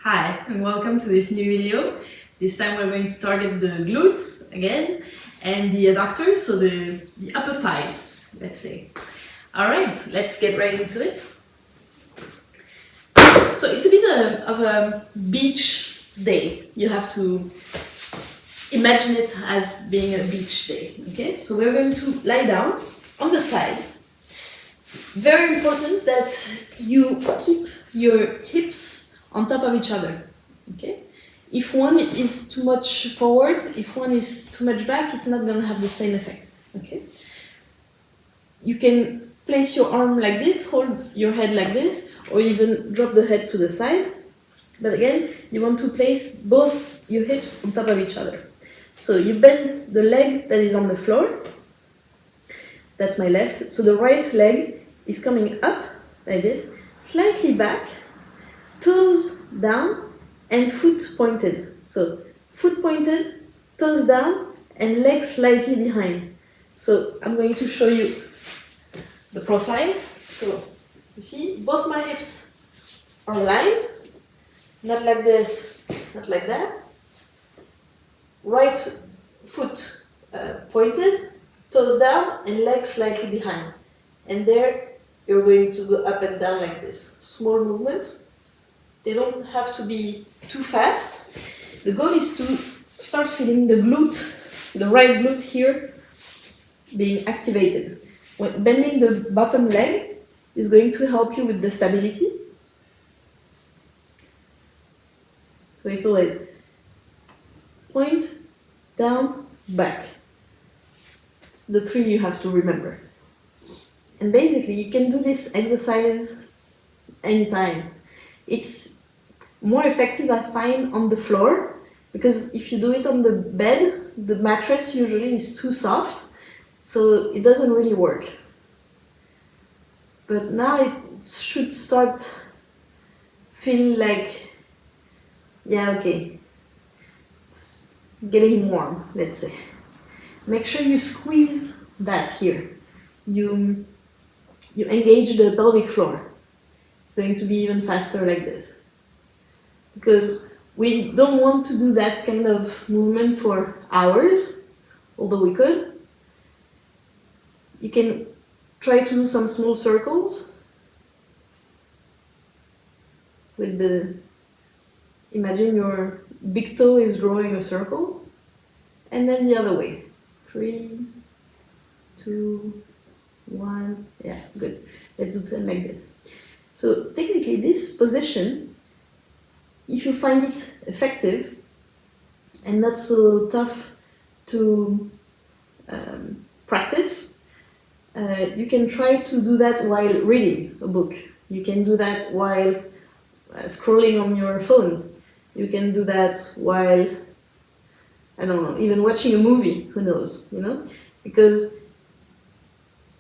Hi and welcome to this new video. This time we're going to target the glutes again and the adductors, so the upper thighs, let's say. Alright, let's get right into it. So it's a bit of a beach day. You have to imagine it as being a beach day. Okay, so we're going to lie down on the side. Very important that you keep your hips on top of each other. Okay, if one is too much forward, if one is too much back, it's not going to have the same effect. Okay, you can place your arm like this, hold your head like this, or even drop the head to the side. But again, you want to place both your hips on top of each other. So you bend the leg that is on the floor. That's my left. So the right leg is coming up like this, slightly back, toes down and foot pointed. So foot pointed, toes down and legs slightly behind. So I'm going to show you the profile. So you see both my hips are aligned, not like this, not like that. Right foot pointed, toes down and legs slightly behind. And there you're going to go up and down like this. Small movements. They don't have to be too fast. The goal is to start feeling the glute, the right glute here, being activated. When bending the bottom leg is going to help you with the stability. So it's always point, down, back. It's the three you have to remember. And basically you can do this exercise anytime. It's more effective, I find, on the floor, because if you do it on the bed, the mattress usually is too soft, so it doesn't really work. But now it should start feeling like, yeah, okay, it's getting warm, let's say. Make sure you squeeze that here. You engage the pelvic floor. It's going to be even faster like this. Because we don't want to do that kind of movement for hours, although we could. You can try to do some small circles with the, imagine your big toe is drawing a circle, and then the other way. 3, 2, 1, yeah, good. Let's do them like this. So technically this position, if you find it effective and not so tough to practice, you can try to do that while reading a book. You can do that while scrolling on your phone. You can do that while, I don't know, even watching a movie, who knows, you know? Because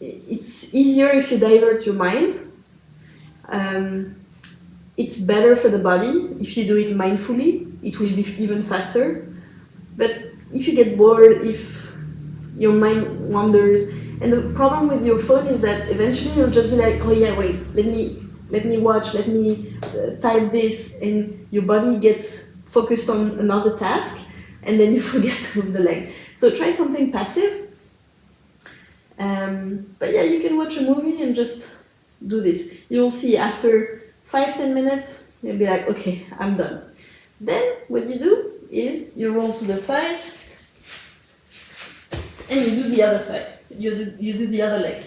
it's easier if you divert your mind. It's better for the body. If you do it mindfully, it will be even faster. But if you get bored, if your mind wanders, and the problem with your phone is that eventually you'll just be like, oh yeah, wait, let me watch, let me type this, and your body gets focused on another task, and then you forget to move the leg. So try something passive. But yeah, you can watch a movie and just do this. You will see after 5-10 minutes, you'll be like, okay, I'm done. Then what you do is you roll to the side and you do the other side. You do the other leg.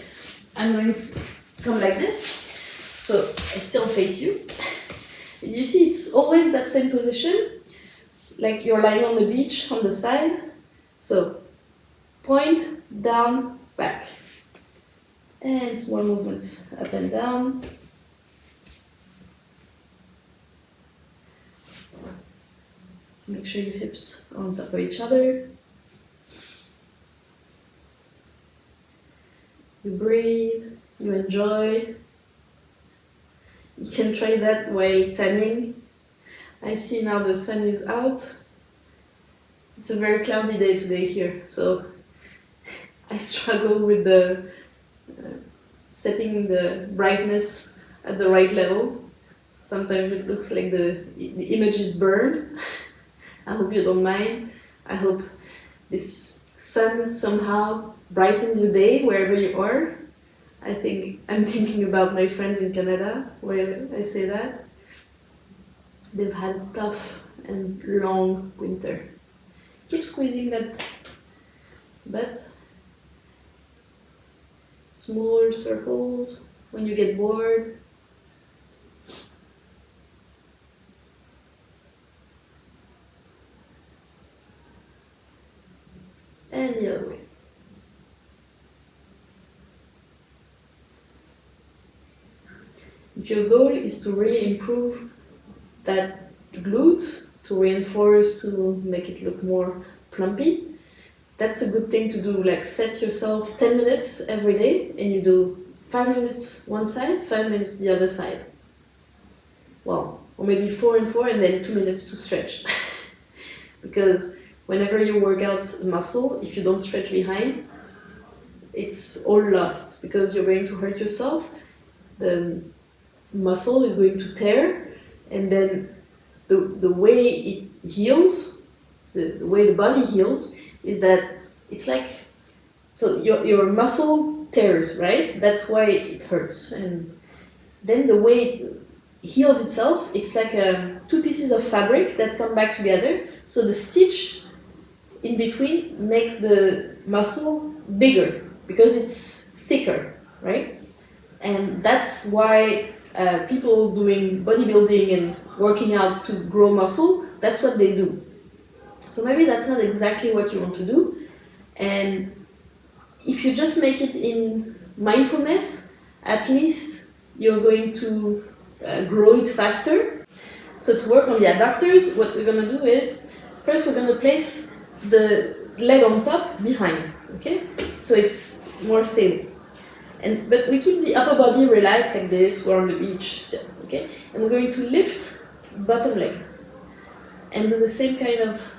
I'm going to come like this, so I still face you. You see, it's always that same position, like you're lying on the beach on the side. So point, down, back. And small movements up and down. Make sure your hips are on top of each other. You breathe, you enjoy. You can try that while tanning. I see now the sun is out. It's a very cloudy day today here, so I struggle with the setting the brightness at the right level. Sometimes it looks like the image is burned. I hope you don't mind. I hope this sun somehow brightens your day wherever you are. I'm thinking about my friends in Canada, where I say that. They've had a tough and long winter. Keep squeezing that butt. Smaller circles when you get bored. And the other way. If your goal is to really improve that glute, to reinforce, to make it look more plumpy, that's a good thing to do. Like set yourself 10 minutes every day and you do 5 minutes one side, 5 minutes the other side. Well, or maybe 4 and 4 and then 2 minutes to stretch. Because whenever you work out a muscle, if you don't stretch behind, it's all lost because you're going to hurt yourself. The muscle is going to tear, and then the way it heals, the way the body heals, is that it's like, so your muscle tears, right? That's why it hurts. And then the way it heals itself, it's like two pieces of fabric that come back together. So the stitch in between makes the muscle bigger because it's thicker, right? And that's why people doing bodybuilding and working out to grow muscle, that's what they do. So maybe that's not exactly what you want to do. And if you just make it in mindfulness, at least you're going to grow it faster. So to work on the adductors, what we're going to do is, first we're going to place the leg on top behind, okay? So it's more stable. But we keep the upper body relaxed like this, we're on the beach still, okay? And we're going to lift bottom leg and do the same kind of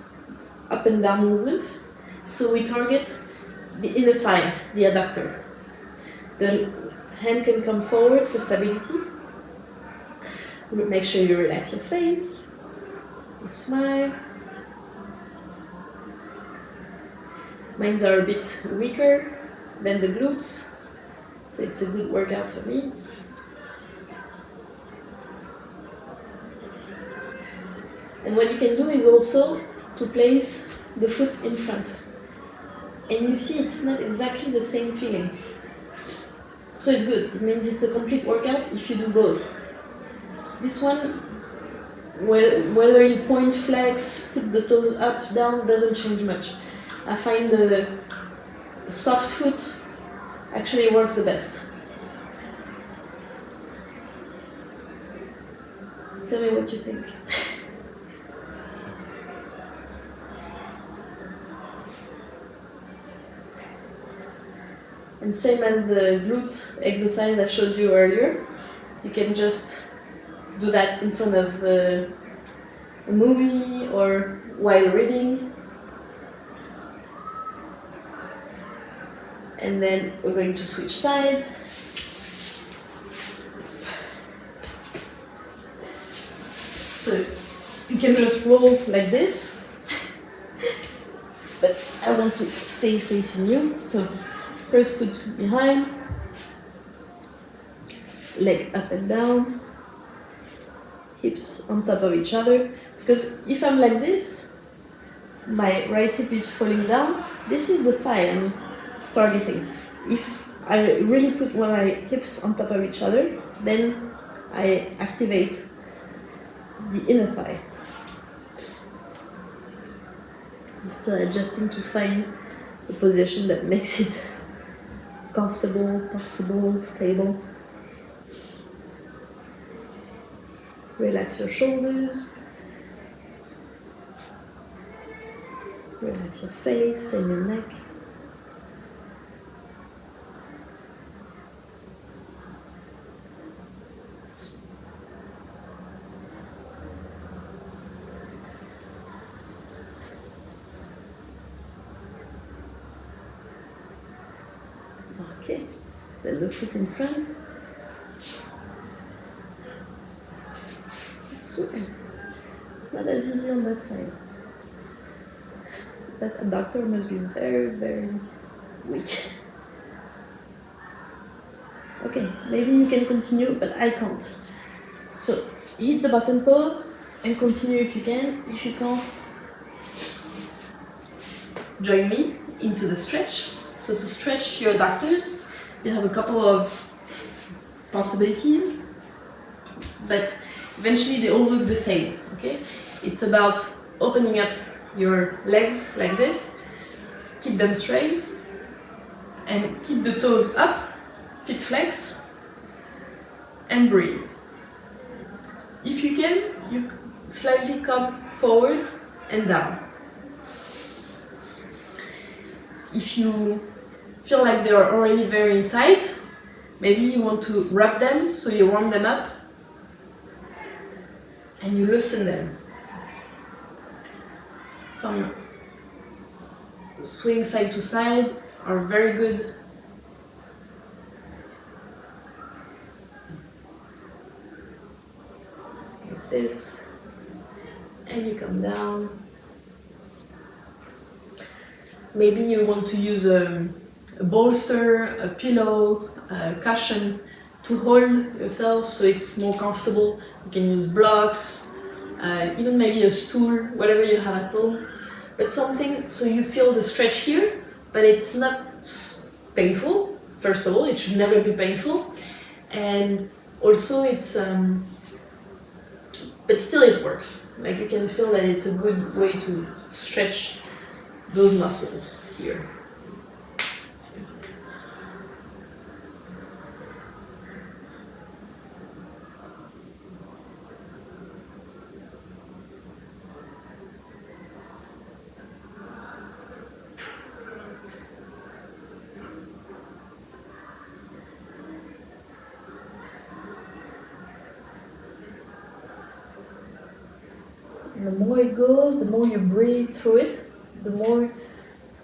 up and down movement. So we target the inner thigh, the adductor. The hand can come forward for stability. Make sure you relax your face, you smile. Mine are a bit weaker than the glutes, so it's a good workout for me. And what you can do is also to place the foot in front. And you see it's not exactly the same feeling. So it's good, it means it's a complete workout if you do both. This one, whether you point, flex, put the toes up, down, doesn't change much. I find the soft foot actually works the best. Tell me what you think. And same as the glute exercise I showed you earlier, you can just do that in front of a movie or while reading. And then we're going to switch side. So you can just roll like this, but I want to stay facing you. So first foot behind, leg up and down, hips on top of each other. Because if I'm like this, my right hip is falling down. This is the thigh I'm targeting. If I really put my hips on top of each other, then I activate the inner thigh. I'm still adjusting to find the position that makes it comfortable, possible, stable. Relax your shoulders. Relax your face and your neck. Okay, then the foot in front. okay. It's not as easy on that side. That adductor must be very, very weak. Okay, maybe you can continue, but I can't. So hit the button pause and continue if you can. If you can't, join me into the stretch. So to stretch your adductors, you have a couple of possibilities, but eventually they all look the same, okay? It's about opening up your legs like this, keep them straight, and keep the toes up, feet flex, and breathe. If you can, you slightly come forward and down. If you feel like they are already very tight, maybe you want to wrap them, so you warm them up and you loosen them. Some swing side to side are very good. Like this, and you come down. Maybe you want to use a bolster, a pillow, a cushion to hold yourself so it's more comfortable. You can use blocks, even maybe a stool, whatever you have at home. But something so you feel the stretch here, but it's not painful. First of all, it should never be painful. And also it's, but still it works. Like you can feel that it's a good way to stretch those muscles here. And the more it goes, the more you breathe through it, the more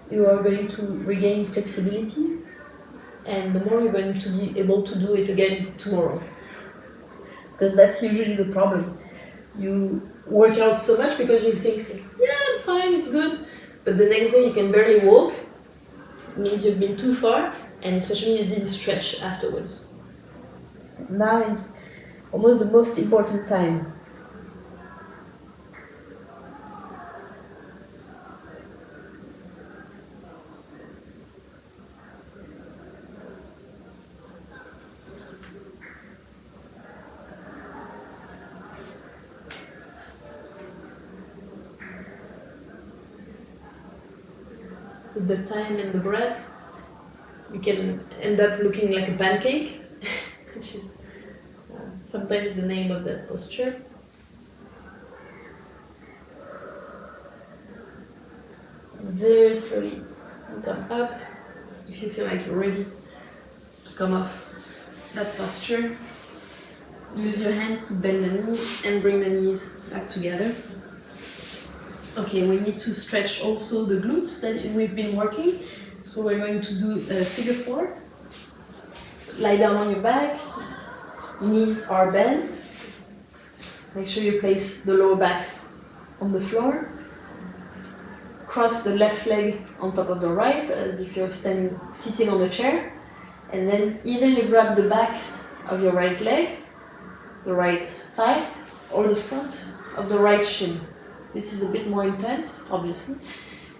you are going to regain flexibility, and the more you're going to be able to do it again tomorrow. Because that's usually the problem. You work out so much because you think, yeah, I'm fine, it's good, but the next day you can barely walk. It means you've been too far, and especially you didn't stretch afterwards. Now is almost the most important time. With the time and the breath, you can end up looking like a pancake, which is sometimes the name of that posture. And very slowly, you come up. If you feel like you're ready to come off that posture, use your hands to bend the knees and bring the knees back together. Okay, we need to stretch also the glutes that we've been working. So we're going to do figure 4. Lie down on your back, knees are bent. Make sure you place the lower back on the floor. Cross the left leg on top of the right as if you're sitting on a chair. And then either you grab the back of your right leg, the right thigh, or the front of the right shin. This is a bit more intense, obviously.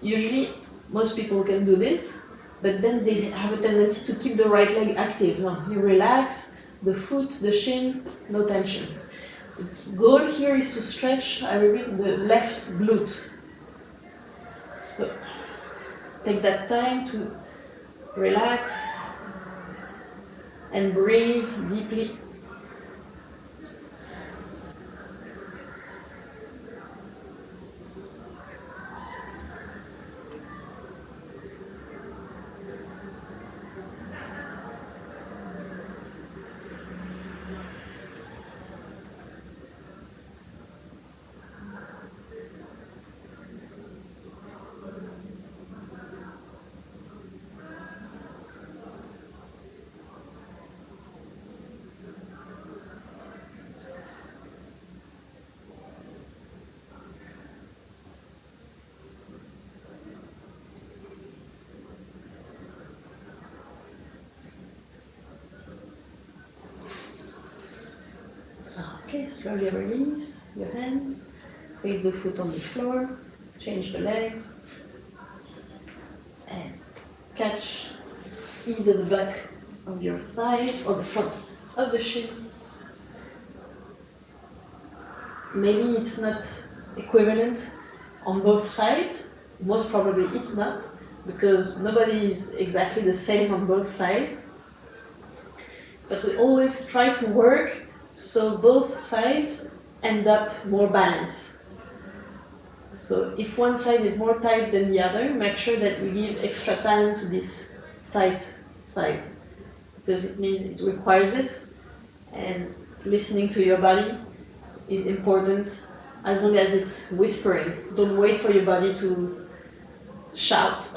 Usually, most people can do this, but then they have a tendency to keep the right leg active. No, you relax the foot, the shin, no tension. The goal here is to stretch, I repeat, the left glute. So, take that time to relax and breathe deeply. Okay, slowly release your hands, place the foot on the floor, change the legs, and catch either the back of your thigh or the front of the shin. Maybe it's not equivalent on both sides, most probably it's not, because nobody is exactly the same on both sides. But we always try to work so both sides end up more balanced. So if one side is more tight than the other, make sure that we give extra time to this tight side, because it means it requires it, and listening to your body is important as long as it's whispering. Don't wait for your body to shout.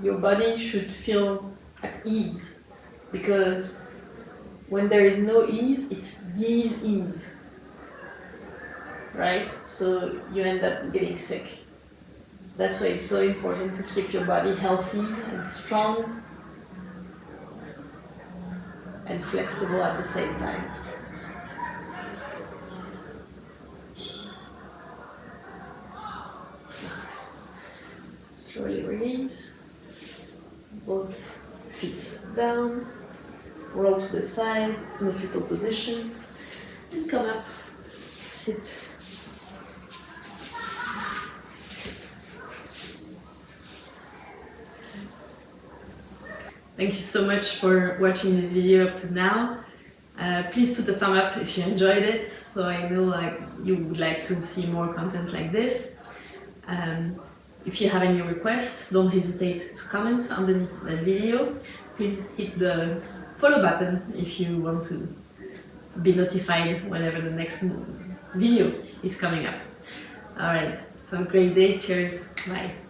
Your body should feel at ease, because when there is no ease, it's dis-ease, right? So you end up getting sick. That's why it's so important to keep your body healthy and strong and flexible at the same time. Slowly release. Both feet down, roll to the side in the fetal position, and come up, sit. Thank you so much for watching this video up to now. Please put a thumb up if you enjoyed it, so I know you would like to see more content like this. If you have any requests, don't hesitate to comment underneath that video. Please hit the follow button if you want to be notified whenever the next video is coming up. Alright, have a great day. Cheers. Bye.